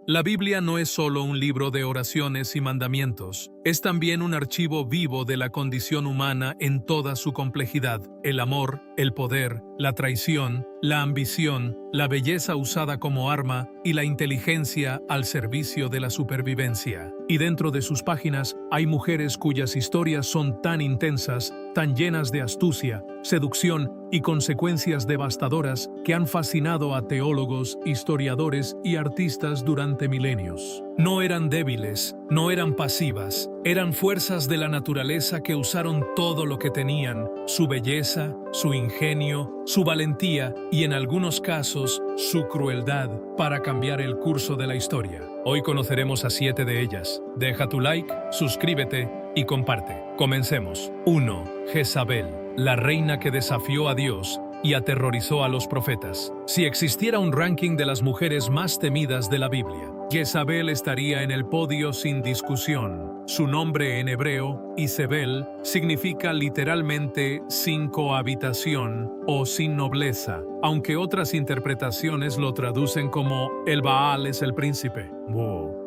La Biblia no es solo un libro de oraciones y mandamientos, es también un archivo vivo de la condición humana en toda su complejidad: el amor, el poder, la traición, la ambición, la belleza usada como arma y la inteligencia al servicio de la supervivencia. Y dentro de sus páginas hay mujeres cuyas historias son tan intensas, tan llenas de astucia, seducción y consecuencias devastadoras que han fascinado a teólogos, historiadores y artistas durante milenios. No eran débiles, no eran pasivas, eran fuerzas de la naturaleza que usaron todo lo que tenían: su belleza, su ingenio, su valentía y, en algunos casos, su crueldad, para cambiar el curso de la historia. Hoy conoceremos a 7 de ellas. Deja tu like, suscríbete y comparte. Comencemos. 1. Jezabel, la reina que desafió a Dios y aterrorizó a los profetas. Si existiera un ranking de las mujeres más temidas de la Biblia, Jezabel estaría en el podio sin discusión. Su nombre en hebreo, Izebel, significa literalmente sin cohabitación o sin nobleza, aunque otras interpretaciones lo traducen como el Baal es el príncipe.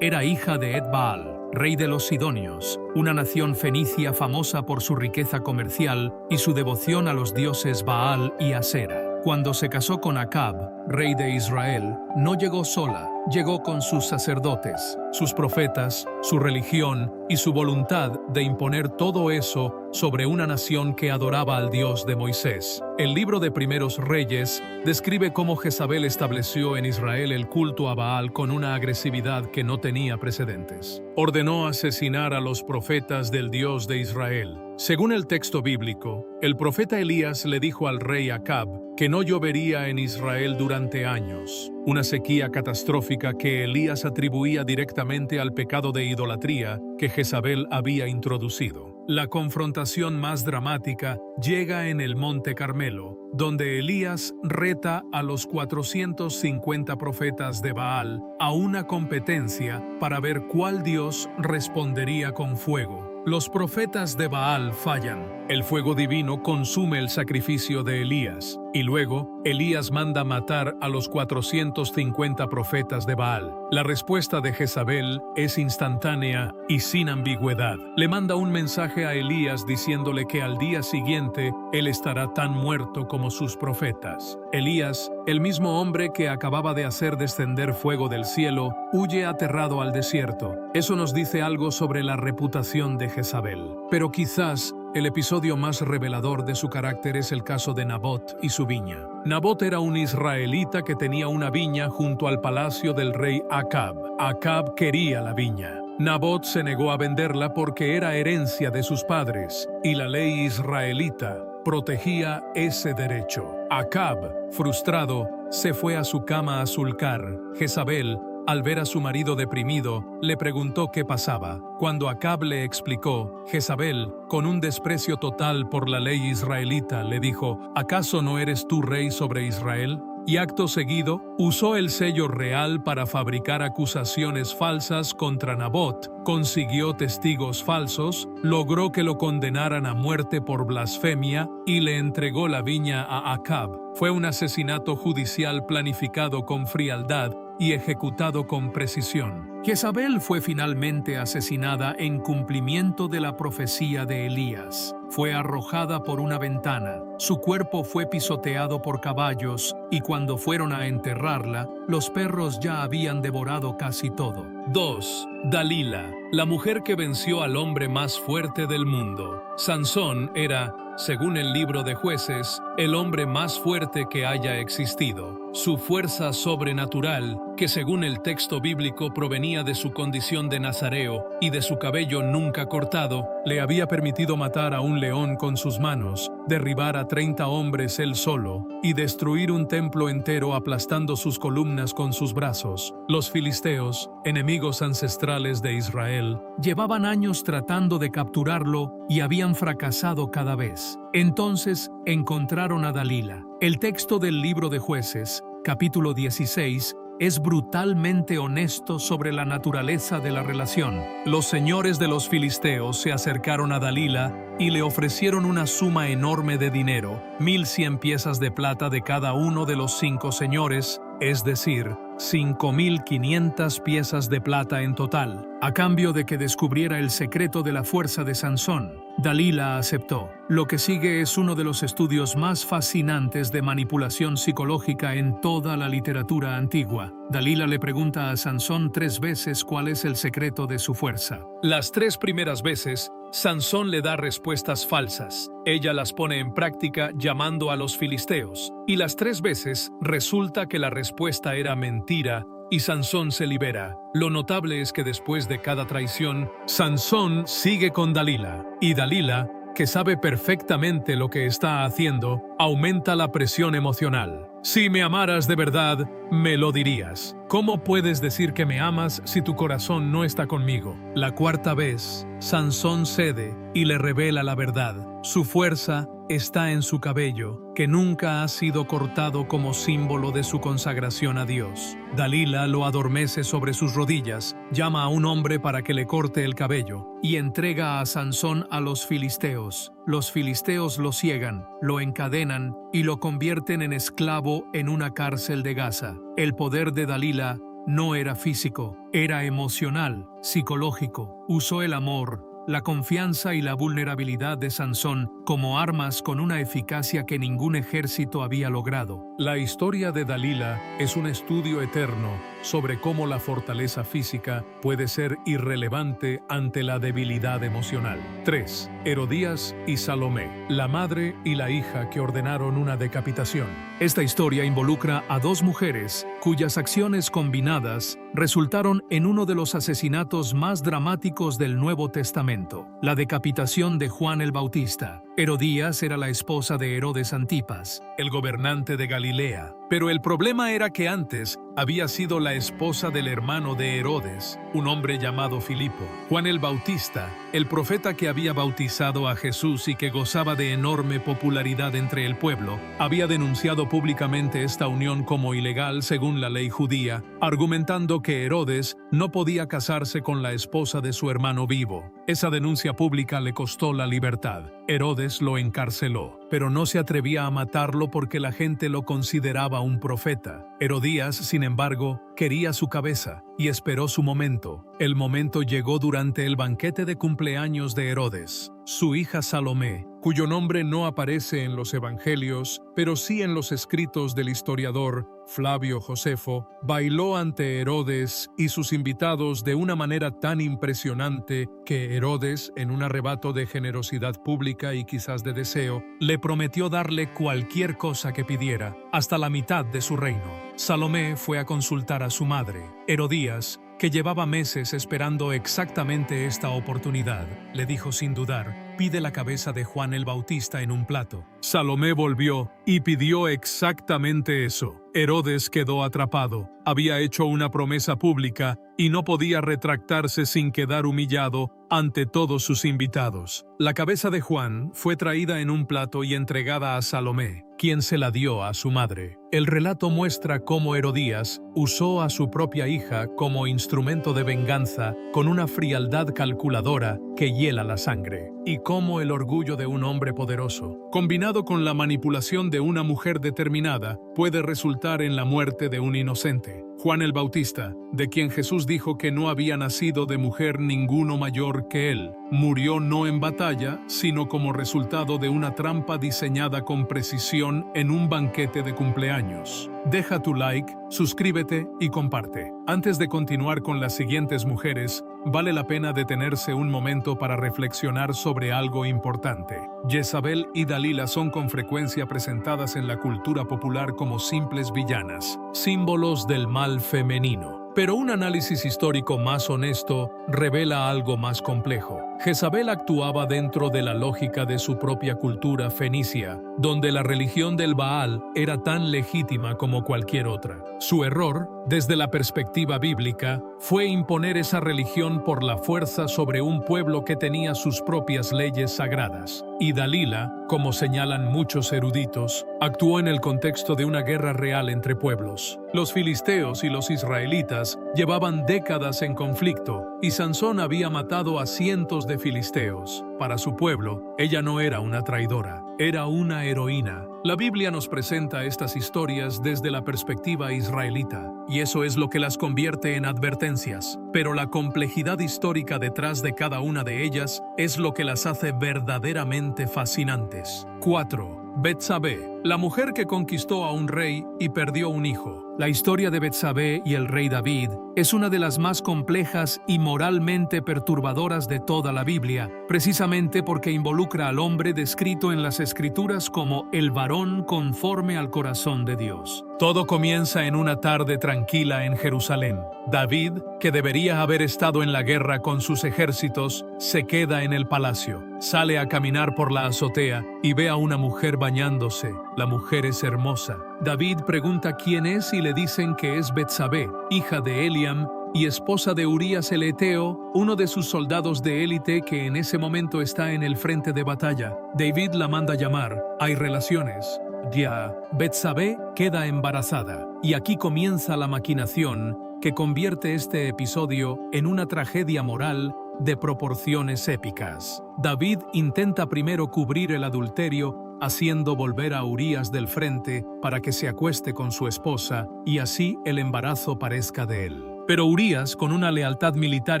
Era hija de Ed-Baal, rey de los Sidonios, una nación fenicia famosa por su riqueza comercial y su devoción a los dioses Baal y Asera. Cuando se casó con Acab, rey de Israel, no llegó sola, llegó con sus sacerdotes, sus profetas, su religión y su voluntad de imponer todo eso sobre una nación que adoraba al Dios de Moisés. El libro de Primeros Reyes describe cómo Jezabel estableció en Israel el culto a Baal con una agresividad que no tenía precedentes. Ordenó asesinar a los profetas del Dios de Israel. Según el texto bíblico, el profeta Elías le dijo al rey Acab que no llovería en Israel durante años, una sequía catastrófica que Elías atribuía directamente al pecado de idolatría que Jezabel había introducido. La confrontación más dramática llega en el Monte Carmelo, donde Elías reta a los 450 profetas de Baal a una competencia para ver cuál Dios respondería con fuego. Los profetas de Baal fallan. El fuego divino consume el sacrificio de Elías, y luego Elías manda matar a los 450 profetas de Baal. La respuesta de Jezabel es instantánea y sin ambigüedad. Le manda un mensaje a Elías diciéndole que al día siguiente él estará tan muerto como sus profetas. Elías, el mismo hombre que acababa de hacer descender fuego del cielo, huye aterrado al desierto. Eso nos dice algo sobre la reputación de Jezabel. Pero quizás el episodio más revelador de su carácter es el caso de Nabot y su viña. Nabot era un israelita que tenía una viña junto al palacio del rey Acab. Acab quería la viña. Nabot se negó a venderla porque era herencia de sus padres, y la ley israelita protegía ese derecho. Acab, frustrado, se fue a su cama a sulcar. Jezabel, al ver a su marido deprimido, le preguntó qué pasaba. Cuando Acab le explicó, Jezabel, con un desprecio total por la ley israelita, le dijo: ¿acaso no eres tú rey sobre Israel? Y acto seguido, usó el sello real para fabricar acusaciones falsas contra Nabot, consiguió testigos falsos, logró que lo condenaran a muerte por blasfemia y le entregó la viña a Acab. Fue un asesinato judicial planificado con frialdad y ejecutado con precisión. Jezabel fue finalmente asesinada en cumplimiento de la profecía de Elías. Fue arrojada por una ventana, su cuerpo fue pisoteado por caballos y cuando fueron a enterrarla, los perros ya habían devorado casi todo. 2. Dalila, la mujer que venció al hombre más fuerte del mundo. Sansón era, según el libro de Jueces, el hombre más fuerte que haya existido. Su fuerza sobrenatural, que según el texto bíblico provenía de su condición de nazareo y de su cabello nunca cortado, le había permitido matar a un león con sus manos, derribar a 30 hombres él solo y destruir un templo entero aplastando sus columnas con sus brazos. Los filisteos, enemigos ancestrales de Israel, llevaban años tratando de capturarlo y habían fracasado cada vez. Entonces encontraron a Dalila. El texto del libro de Jueces, capítulo 16, es brutalmente honesto sobre la naturaleza de la relación. Los señores de los filisteos se acercaron a Dalila y le ofrecieron una suma enorme de dinero, 1100 piezas de plata de cada uno de los 5 señores, es decir, 5.500 piezas de plata en total, a cambio de que descubriera el secreto de la fuerza de Sansón. Dalila aceptó. Lo que sigue es uno de los estudios más fascinantes de manipulación psicológica en toda la literatura antigua. Dalila le pregunta a Sansón 3 veces cuál es el secreto de su fuerza. Las 3 primeras veces, Sansón le da respuestas falsas. Ella las pone en práctica llamando a los filisteos. Y las 3 veces resulta que la respuesta era mentira y Sansón se libera. Lo notable es que después de cada traición, Sansón sigue con Dalila. Y Dalila, que sabe perfectamente lo que está haciendo, aumenta la presión emocional. Si me amaras de verdad, me lo dirías. ¿Cómo puedes decir que me amas si tu corazón no está conmigo? La 4ª vez, Sansón cede y le revela la verdad. Su fuerza está en su cabello, que nunca ha sido cortado como símbolo de su consagración a Dios. Dalila lo adormece sobre sus rodillas, llama a un hombre para que le corte el cabello y entrega a Sansón a los filisteos. Los filisteos lo ciegan, lo encadenan y lo convierten en esclavo en una cárcel de Gaza. El poder de Dalila no era físico, era emocional, psicológico. Usó el amor, la confianza y la vulnerabilidad de Sansón como armas con una eficacia que ningún ejército había logrado. La historia de Dalila es un estudio eterno sobre cómo la fortaleza física puede ser irrelevante ante la debilidad emocional. 3. Herodías y Salomé, la madre y la hija que ordenaron una decapitación. Esta historia involucra a 2 mujeres cuyas acciones combinadas resultaron en uno de los asesinatos más dramáticos del Nuevo Testamento, la decapitación de Juan el Bautista. Herodías era la esposa de Herodes Antipas, el gobernante de Galilea. Pero el problema era que antes había sido la esposa del hermano de Herodes, un hombre llamado Filipo. Juan el Bautista, el profeta que había bautizado a Jesús y que gozaba de enorme popularidad entre el pueblo, había denunciado públicamente esta unión como ilegal según la ley judía, argumentando que Herodes no podía casarse con la esposa de su hermano vivo. Esa denuncia pública le costó la libertad. Herodes lo encarceló, pero no se atrevía a matarlo porque la gente lo consideraba un profeta. Herodías, sin embargo, quería su cabeza y esperó su momento. El momento llegó durante el banquete de cumpleaños de Herodes. Su hija Salomé, cuyo nombre no aparece en los evangelios, pero sí en los escritos del historiador Flavio Josefo, bailó ante Herodes y sus invitados de una manera tan impresionante que Herodes, en un arrebato de generosidad pública y quizás de deseo, le prometió darle cualquier cosa que pidiera, hasta la mitad de su reino. Salomé fue a consultar a su madre, Herodías, que llevaba meses esperando exactamente esta oportunidad. Le dijo sin dudar: pide la cabeza de Juan el Bautista en un plato. Salomé volvió y pidió exactamente eso. Herodes quedó atrapado. Había hecho una promesa pública y no podía retractarse sin quedar humillado ante todos sus invitados. La cabeza de Juan fue traída en un plato y entregada a Salomé, quien se la dio a su madre. El relato muestra cómo Herodías usó a su propia hija como instrumento de venganza con una frialdad calculadora que hiela la sangre, y cómo el orgullo de un hombre poderoso, combinado con la manipulación de una mujer determinada, puede resultar en la muerte de un inocente. Juan el Bautista, de quien Jesús dijo que no había nacido de mujer ninguno mayor que él, murió no en batalla, sino como resultado de una trampa diseñada con precisión en un banquete de cumpleaños. Deja tu like, suscríbete y comparte. Antes de continuar con las siguientes mujeres, vale la pena detenerse un momento para reflexionar sobre algo importante. Jezabel y Dalila son con frecuencia presentadas en la cultura popular como simples villanas, símbolos del mal femenino. Pero un análisis histórico más honesto revela algo más complejo. Jezabel actuaba dentro de la lógica de su propia cultura fenicia, donde la religión del Baal era tan legítima como cualquier otra. Su error, desde la perspectiva bíblica, fue imponer esa religión por la fuerza sobre un pueblo que tenía sus propias leyes sagradas. Y Dalila, como señalan muchos eruditos, actuó en el contexto de una guerra real entre pueblos. Los filisteos y los israelitas llevaban décadas en conflicto, y Sansón había matado a cientos de filisteos. Para su pueblo, ella no era una traidora, era una heroína. La Biblia nos presenta estas historias desde la perspectiva israelita, y eso es lo que las convierte en advertencias. Pero la complejidad histórica detrás de cada una de ellas es lo que las hace verdaderamente fascinantes. 4. Betsabé, la mujer que conquistó a un rey y perdió un hijo. La historia de Betsabé y el rey David es una de las más complejas y moralmente perturbadoras de toda la Biblia, precisamente porque involucra al hombre descrito en las Escrituras como el varón conforme al corazón de Dios. Todo comienza en una tarde tranquila en Jerusalén. David, que debería haber estado en la guerra con sus ejércitos, se queda en el palacio. Sale a caminar por la azotea y ve a una mujer bañándose. La mujer es hermosa. David pregunta quién es y le dicen que es Betsabé, hija de Eliam y esposa de Urías el Eteo, uno de sus soldados de élite que en ese momento está en el frente de batalla. David la manda llamar. Hay relaciones. Ya, Betsabé queda embarazada. Y aquí comienza la maquinación que convierte este episodio en una tragedia moral de proporciones épicas. David intenta primero cubrir el adulterio, haciendo volver a Urías del frente para que se acueste con su esposa y así el embarazo parezca de él. Pero Urías, con una lealtad militar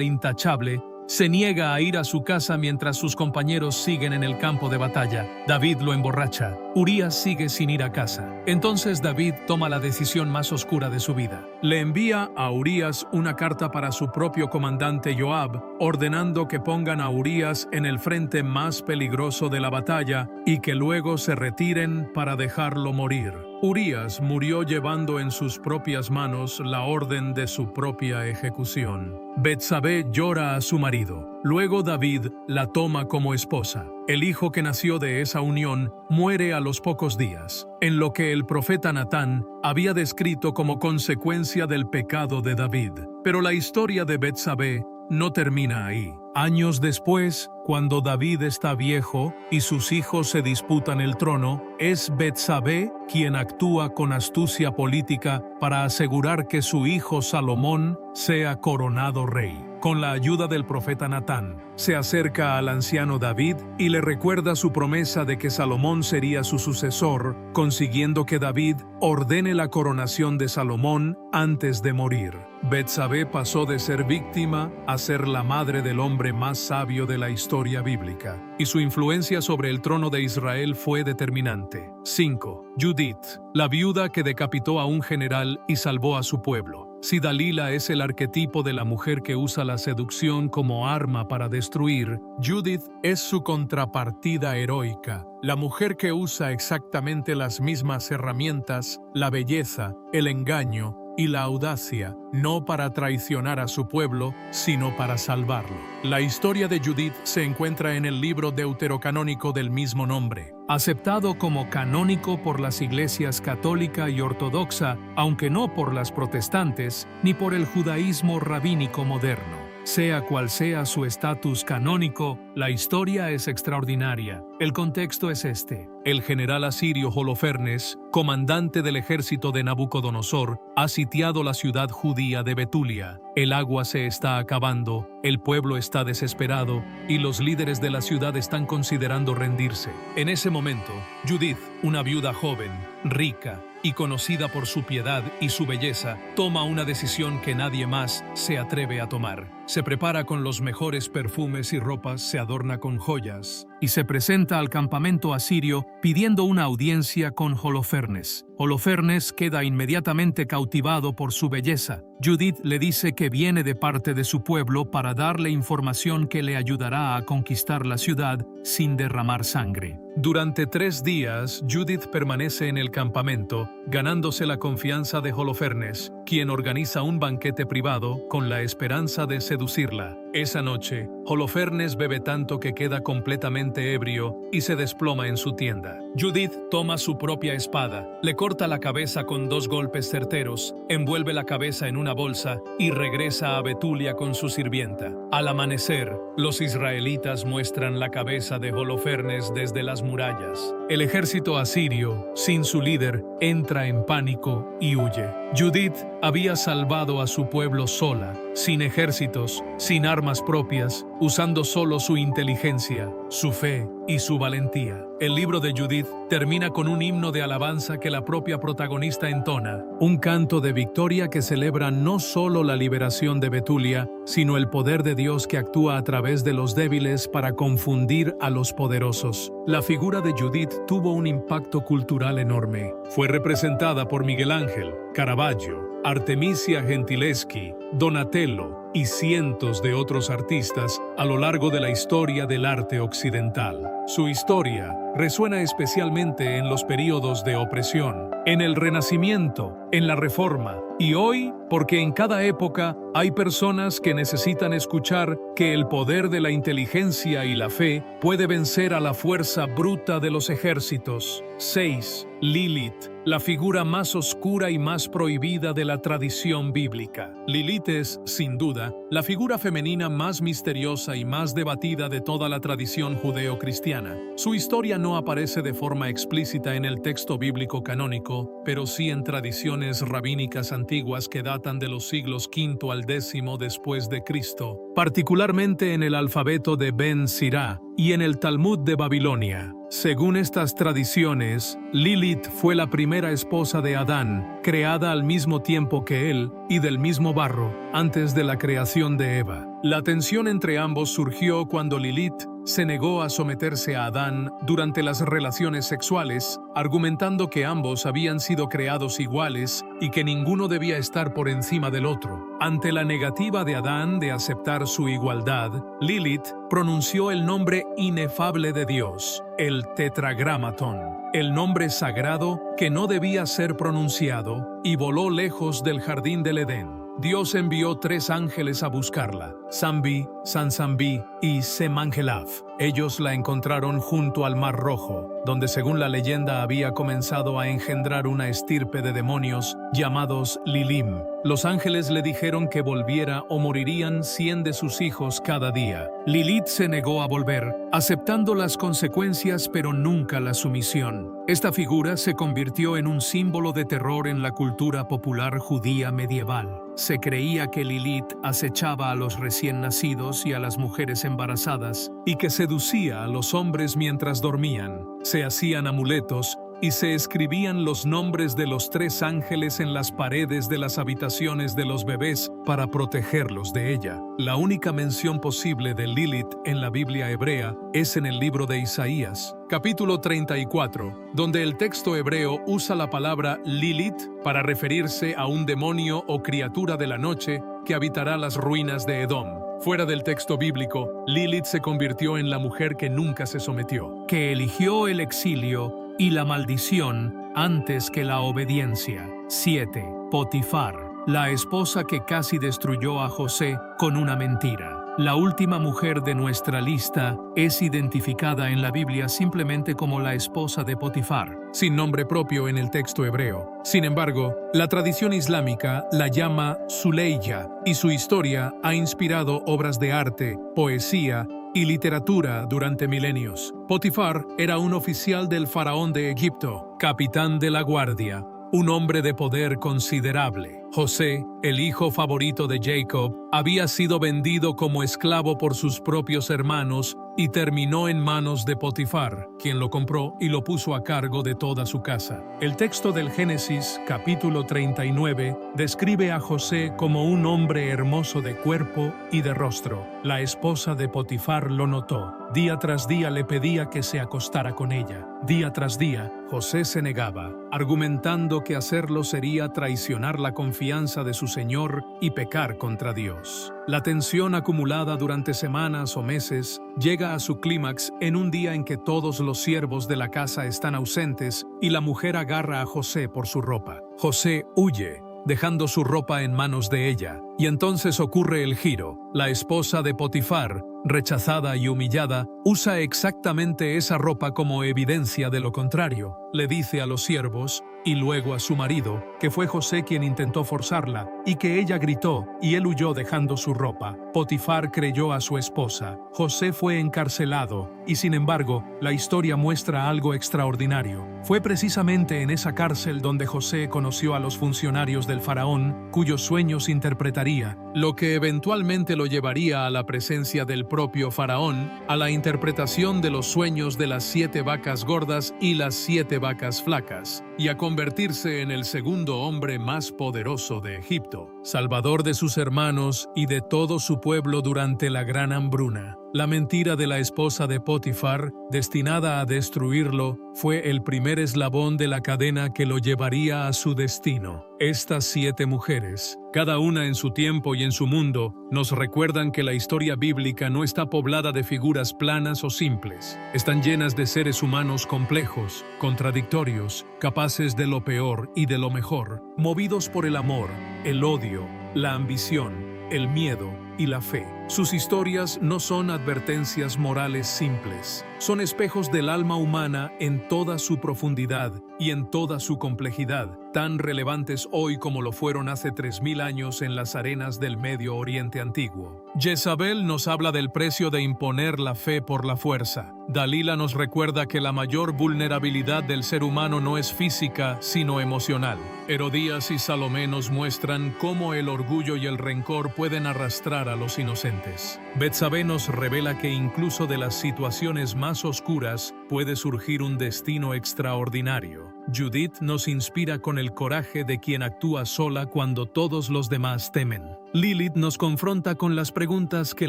intachable, se niega a ir a su casa mientras sus compañeros siguen en el campo de batalla. David lo emborracha. Urías sigue sin ir a casa. Entonces David toma la decisión más oscura de su vida. Le envía a Urías una carta para su propio comandante Joab, ordenando que pongan a Urías en el frente más peligroso de la batalla y que luego se retiren para dejarlo morir. Urías murió llevando en sus propias manos la orden de su propia ejecución. Betsabé llora a su marido. Luego David la toma como esposa. El hijo que nació de esa unión muere a los pocos días, en lo que el profeta Natán había descrito como consecuencia del pecado de David. Pero la historia de Betsabé no termina ahí. Años después, cuando David está viejo y sus hijos se disputan el trono, es Betsabé quien actúa con astucia política para asegurar que su hijo Salomón sea coronado rey. Con la ayuda del profeta Natán, se acerca al anciano David y le recuerda su promesa de que Salomón sería su sucesor, consiguiendo que David ordene la coronación de Salomón antes de morir. Betsabé pasó de ser víctima a ser la madre del hombre más sabio de la historia bíblica, y su influencia sobre el trono de Israel fue determinante. 5. Judith, la viuda que decapitó a un general y salvó a su pueblo. Si Dalila es el arquetipo de la mujer que usa la seducción como arma para destruir, Judith es su contrapartida heroica, la mujer que usa exactamente las mismas herramientas, la belleza, el engaño y la audacia, no para traicionar a su pueblo, sino para salvarlo. La historia de Judith se encuentra en el libro deuterocanónico del mismo nombre, aceptado como canónico por las iglesias católica y ortodoxa, aunque no por las protestantes ni por el judaísmo rabínico moderno. Sea cual sea su estatus canónico, la historia es extraordinaria. El contexto es este. El general asirio Holofernes, comandante del ejército de Nabucodonosor, ha sitiado la ciudad judía de Betulia. El agua se está acabando, el pueblo está desesperado y los líderes de la ciudad están considerando rendirse. En ese momento, Judith, una viuda joven, rica y conocida por su piedad y su belleza, toma una decisión que nadie más se atreve a tomar. Se prepara con los mejores perfumes y ropas, se adorna con joyas y se presenta al campamento asirio pidiendo una audiencia con Holofernes. Holofernes queda inmediatamente cautivado por su belleza. Judith le dice que viene de parte de su pueblo para darle información que le ayudará a conquistar la ciudad sin derramar sangre. Durante 3 días, Judith permanece en el campamento, ganándose la confianza de Holofernes, quien organiza un banquete privado con la esperanza de seducirla. Esa noche, Holofernes bebe tanto que queda completamente ebrio y se desploma en su tienda. Judith toma su propia espada, le corta la cabeza con 2 golpes certeros, envuelve la cabeza en una bolsa y regresa a Betulia con su sirvienta. Al amanecer, los israelitas muestran la cabeza de Holofernes desde las murallas. El ejército asirio, sin su líder, entra en pánico y huye. Judith había salvado a su pueblo sola, sin ejércitos, sin armas propias, usando solo su inteligencia, su fe y su valentía. El libro de Judith termina con un himno de alabanza que la propia protagonista entona, un canto de victoria que celebra no solo la liberación de Betulia, sino el poder de Dios que actúa a través de los débiles para confundir a los poderosos. La figura de Judith tuvo un impacto cultural enorme. Fue representada por Miguel Ángel, Caravaggio, Artemisia Gentileschi, Donatello y cientos de otros artistas a lo largo de la historia del arte occidental. Su historia resuena especialmente en los períodos de opresión, en el Renacimiento, en la Reforma, y hoy porque en cada época hay personas que necesitan escuchar que el poder de la inteligencia y la fe puede vencer a la fuerza bruta de los ejércitos. 6. Lilith, la figura más oscura y más prohibida de la tradición bíblica. Lilith es, sin duda, la figura femenina más misteriosa y más debatida de toda la tradición judeo-cristiana. Su historia no aparece de forma explícita en el texto bíblico canónico, pero sí en tradiciones rabínicas antiguas que datan de los siglos V al X después de Cristo, particularmente en el alfabeto de Ben Sirá y en el Talmud de Babilonia. Según estas tradiciones, Lilith fue la primera esposa de Adán, creada al mismo tiempo que él y del mismo barro, antes de la creación de Eva. La tensión entre ambos surgió cuando Lilith se negó a someterse a Adán durante las relaciones sexuales, argumentando que ambos habían sido creados iguales y que ninguno debía estar por encima del otro. Ante la negativa de Adán de aceptar su igualdad, Lilith pronunció el nombre inefable de Dios, el Tetragrámaton, el nombre sagrado que no debía ser pronunciado, y voló lejos del jardín del Edén. Dios envió 3 ángeles a buscarla, Sambi, Sansambí y Semangelaf. Ellos la encontraron junto al Mar Rojo, donde según la leyenda había comenzado a engendrar una estirpe de demonios llamados Lilim. Los ángeles le dijeron que volviera o morirían 100 de sus hijos cada día. Lilith se negó a volver, aceptando las consecuencias pero nunca la sumisión. Esta figura se convirtió en un símbolo de terror en la cultura popular judía medieval. Se creía que Lilith acechaba a los recién nacidos y a las mujeres embarazadas, y que seducía a los hombres mientras dormían. Se hacían amuletos y se escribían los nombres de los 3 ángeles en las paredes de las habitaciones de los bebés para protegerlos de ella. La única mención posible de Lilith en la Biblia hebrea es en el libro de Isaías, capítulo 34, donde el texto hebreo usa la palabra Lilith para referirse a un demonio o criatura de la noche que habitará las ruinas de Edom. Fuera del texto bíblico, Lilith se convirtió en la mujer que nunca se sometió, que eligió el exilio y la maldición antes que la obediencia. 7. Potifar, la esposa que casi destruyó a José con una mentira. La última mujer de nuestra lista es identificada en la Biblia simplemente como la esposa de Potifar, sin nombre propio en el texto hebreo. Sin embargo, la tradición islámica la llama Zuleija, y su historia ha inspirado obras de arte, poesía y literatura durante milenios. Potifar era un oficial del faraón de Egipto, capitán de la guardia, un hombre de poder considerable. José, el hijo favorito de Jacob, había sido vendido como esclavo por sus propios hermanos y terminó en manos de Potifar, quien lo compró y lo puso a cargo de toda su casa. El texto del Génesis, capítulo 39, describe a José como un hombre hermoso de cuerpo y de rostro. La esposa de Potifar lo notó. Día tras día le pedía que se acostara con ella. Día tras día, José se negaba, argumentando que hacerlo sería traicionar la confianza de su señor y pecar contra Dios. La tensión acumulada durante semanas o meses llega a su clímax en un día en que todos los siervos de la casa están ausentes y la mujer agarra a José por su ropa. José huye, dejando su ropa en manos de ella, y entonces ocurre el giro. La esposa de Potifar, rechazada y humillada, usa exactamente esa ropa como evidencia de lo contrario. Le dice a los siervos, y luego a su marido, que fue José quien intentó forzarla, y que ella gritó, y él huyó dejando su ropa. Potifar creyó a su esposa. José fue encarcelado, y sin embargo, la historia muestra algo extraordinario. Fue precisamente en esa cárcel donde José conoció a los funcionarios del faraón, cuyos sueños interpretaría, lo que eventualmente lo llevaría a la presencia del propio faraón, a la interpretación de los sueños de las 7 vacas gordas y las 7 vacas flacas, y a convertirse en el segundo hombre más poderoso de Egipto, salvador de sus hermanos y de todo su pueblo durante la gran hambruna. La mentira de la esposa de Potifar, destinada a destruirlo, fue el primer eslabón de la cadena que lo llevaría a su destino. Estas 7 mujeres, cada una en su tiempo y en su mundo, nos recuerdan que la historia bíblica no está poblada de figuras planas o simples. Están llenas de seres humanos complejos, contradictorios, capaces de lo peor y de lo mejor, movidos por el amor, el odio, la ambición, el miedo y la fe. Sus historias no son advertencias morales simples, son espejos del alma humana en toda su profundidad y en toda su complejidad, tan relevantes hoy como lo fueron hace 3000 años en las arenas del Medio Oriente antiguo. Jezabel nos habla del precio de imponer la fe por la fuerza. Dalila nos recuerda que la mayor vulnerabilidad del ser humano no es física, sino emocional. Herodías y Salomé nos muestran cómo el orgullo y el rencor pueden arrastrar a los inocentes. Betsabé nos revela que incluso de las situaciones más oscuras puede surgir un destino extraordinario. Judith nos inspira con el coraje de quien actúa sola cuando todos los demás temen. Lilith nos confronta con las preguntas que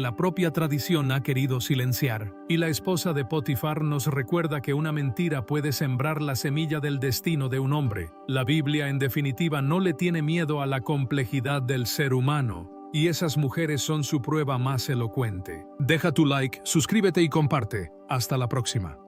la propia tradición ha querido silenciar. Y la esposa de Potifar nos recuerda que una mentira puede sembrar la semilla del destino de un hombre. La Biblia, en definitiva, no le tiene miedo a la complejidad del ser humano. Y esas mujeres son su prueba más elocuente. Deja tu like, suscríbete y comparte. Hasta la próxima.